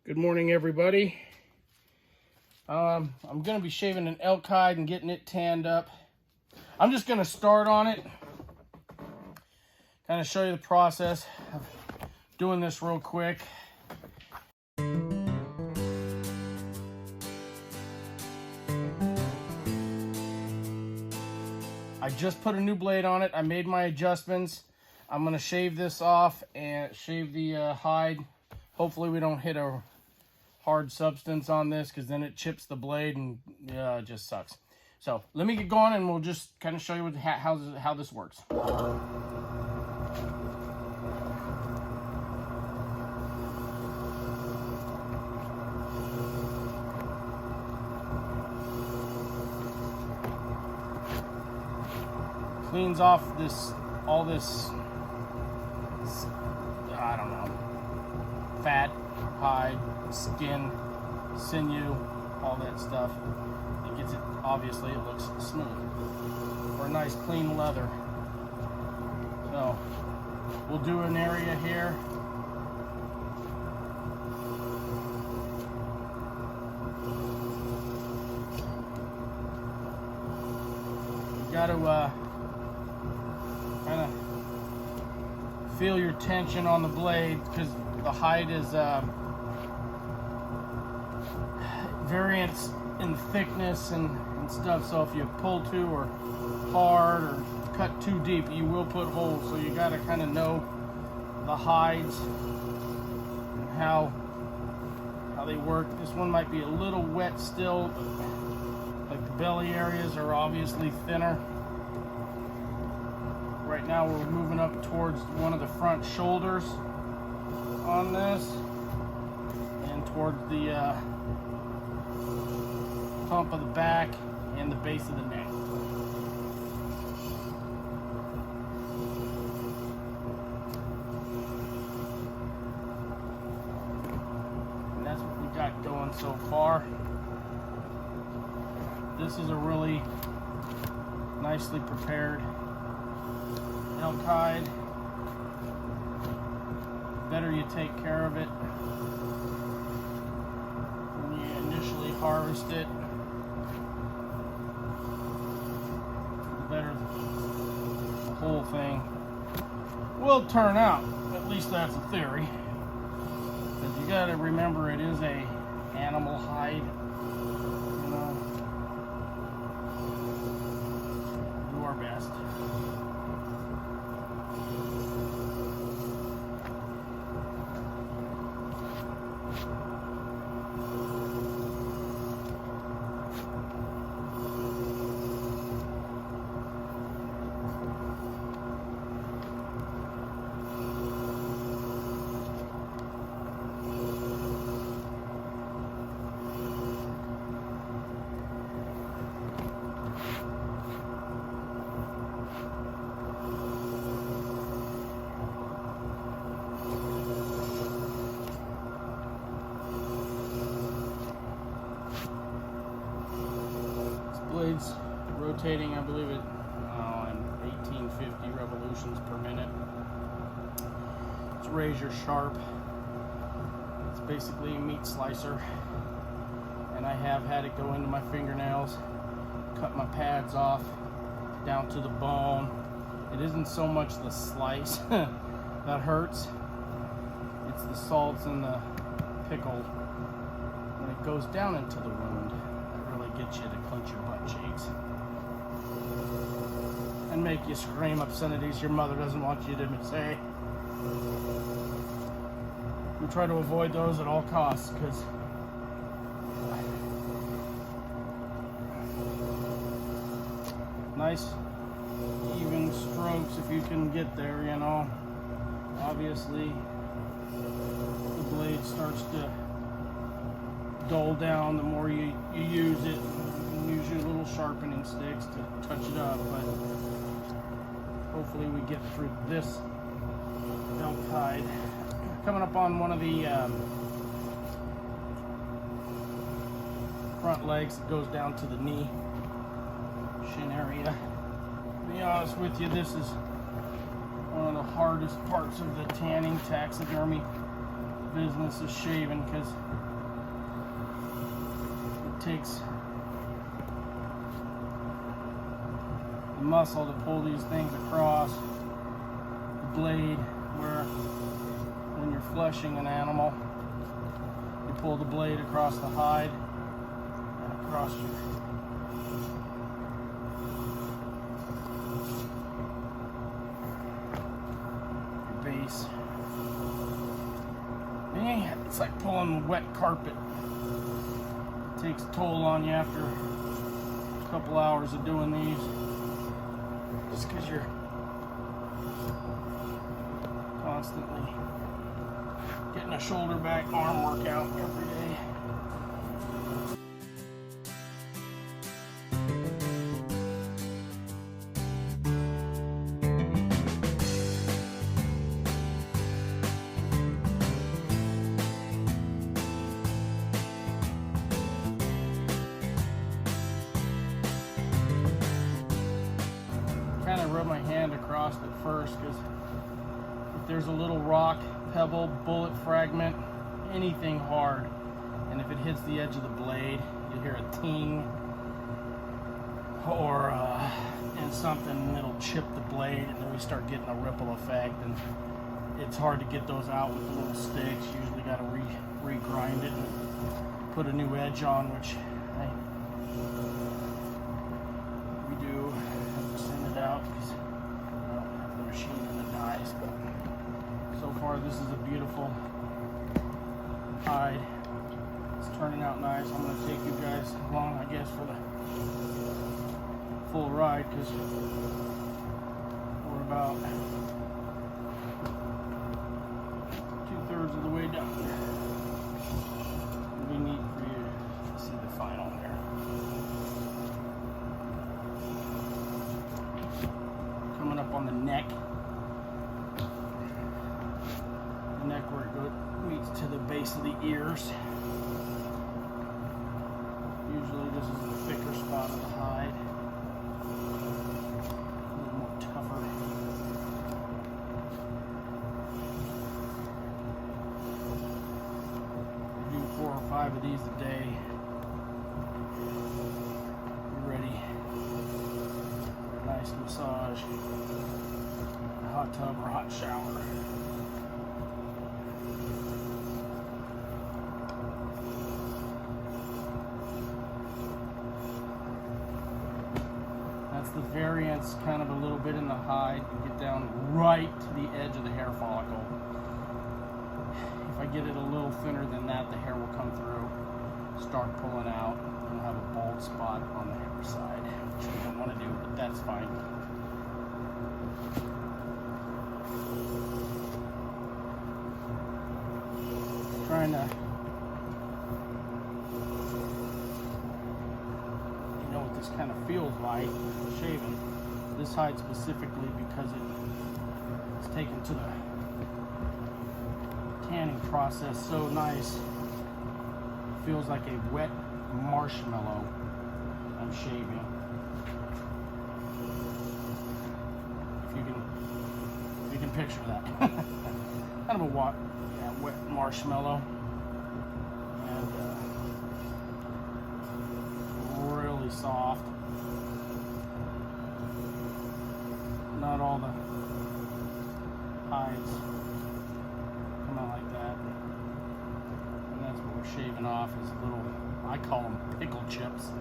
Good morning, everybody. I'm going to be shaving an elk hide and getting it tanned up. I'm just going to start on it, kind of show you the process of doing this real quick. I just put a new blade on it. I made my adjustments. I'm going to shave this off and shave the hide. Hopefully we don't hit a hard substance on this, because then it chips the blade and it just sucks. So let me get going and we'll just kind of show you how this works. Cleans off all this, I don't know, fat, hide, skin, sinew, all that stuff. It gets it, obviously it looks smooth for a nice clean leather. So we'll do an area here. You got to kind of feel your tension on the blade, because the hide is variance in thickness and stuff. So if you pull too or hard or cut too deep, you will put holes. So you got to kind of know the hides and how they work. This one might be a little wet still, like the belly areas are obviously thinner. Right now we're moving up towards one of the front shoulders on this, and towards the hump of the back and the base of the neck. And that's what we got going so far. This is a really nicely prepared elk hide. The better you take care of it when you initially harvest it, the better the whole thing will turn out. At least that's a theory. But you got to remember, it is a animal hide. You know, do our best. Blade's rotating, I believe it, in 1850 revolutions per minute. It's razor sharp. It's basically a meat slicer, and I have had it go into my fingernails, cut my pads off down to the bone. It isn't so much the slice that hurts, it's the salts and the pickle when it goes down into the wound. Get you to clench your butt cheeks and make you scream obscenities your mother doesn't want you to say. We try to avoid those at all costs, because nice even strokes, if you can get there, you know. Obviously the blade starts to dull down the more you use it. You use your little sharpening sticks to touch it up, but hopefully we get through this elk hide. Coming up on one of the front legs that goes down to the knee, shin area. To be honest with you, this is one of the hardest parts of the tanning taxidermy business is shaving, because it takes the muscle to pull these things across the blade, where when you're fleshing an animal, you pull the blade across the hide and across your base. Man, it's like pulling wet carpet. It takes a toll on you after a couple hours of doing these, just because you're constantly getting a shoulder back arm workout every day. Kind of rub my hand across it first, because if there's a little rock, pebble, bullet fragment, anything hard, and if it hits the edge of the blade, you hear a ting, or and something, and it'll chip the blade, and then we start getting a ripple effect, and it's hard to get those out with the little sticks. You usually got to re-grind it and put a new edge on, which we do have to send it out because I don't have the machine in the dies. But so far, this is a beautiful hide. It's turning out nice. I'm going to take you guys along, I guess, for the full ride, because we're about 2/3 of the way down there. It'll be neat for you to see the final there. Coming up on the neck. The neck where it meets to the base of the ears. Usually this is the thicker spot of the hide. A little more tougher. Do 4 or 5 of these a day. You're ready for a nice massage, a hot tub or hot shower. That's the variance, kind of a little bit in the hide. You get down right to the edge of the hair follicle. If I get it a little thinner than that, the hair will come through, start pulling out, and we'll have a bald spot on the hair side, which we don't want to do, but that's fine. Trying to, you know what this kind of feels like shaving. This hide specifically, because it's taken to the tanning process so nice. Feels like a wet marshmallow I'm shaving. If you can picture that. Kind of a wet marshmallow. And really soft. Not all the hides come out like that. And that's what we're shaving off, is little, I call them pickle chips.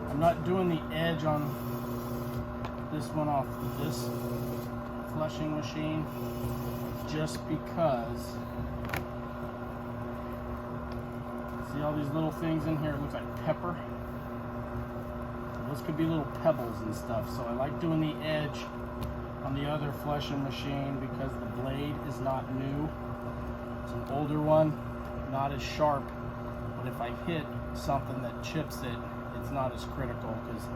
I'm not doing the edge on this one off this fleshing machine, just because, see all these little things in here? It looks like pepper. Those could be little pebbles and stuff, so I like doing the edge on the other fleshing machine because the blade is not new. It's an older one, not as sharp, but if I hit something that chips it, it's not as critical, because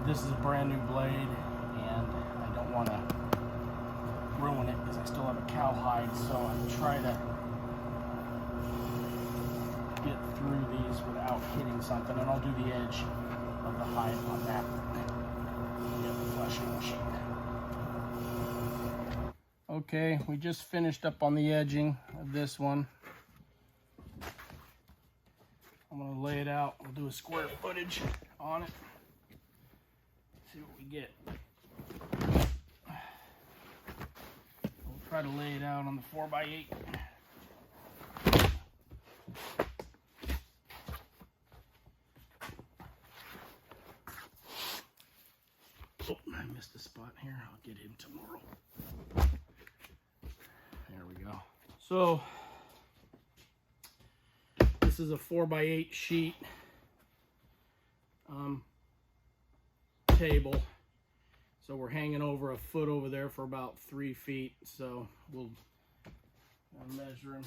this is a brand new blade and I don't want to ruin it because I still have a cowhide, so I try to get through these without hitting something, and I'll do the edge of the hide on that. Get the fleshing machine. Okay, we just finished up on the edging of this one. I'm gonna lay it out. We'll do a square footage on it. See what we get. We'll try to lay it out on the 4x8. Oh, I missed a spot here. I'll get him tomorrow. There we go. So this is a 4x8 sheet table. So we're hanging over a foot over there for about 3 feet. So we'll measure them.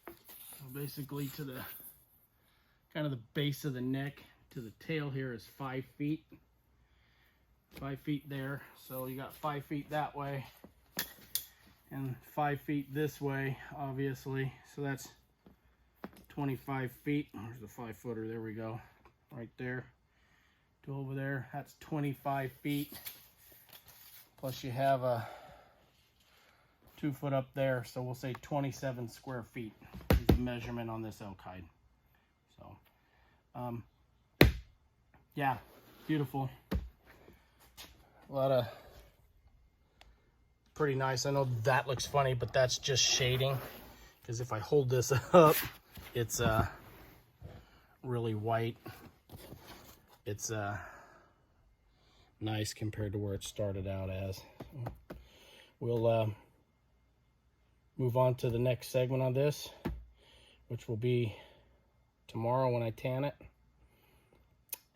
So basically to the kind of the base of the neck to the tail here is 5 feet. 5 feet there. So you got 5 feet that way and 5 feet this way, obviously. So that's 25 feet. There's the 5-footer. There we go. Right there to over there. That's 25 feet. Plus you have a 2 foot up there. So we'll say 27 square feet is the measurement on this elk hide. So, yeah, beautiful. A lot of pretty nice. I know that looks funny, but that's just shading, because if I hold this up, it's really white. It's nice compared to where it started out as. So we'll move on to the next segment on this, which will be tomorrow when I tan it,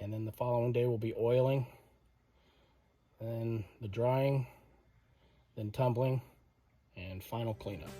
and then the following day will be oiling, then the drying, then tumbling, and final cleanup.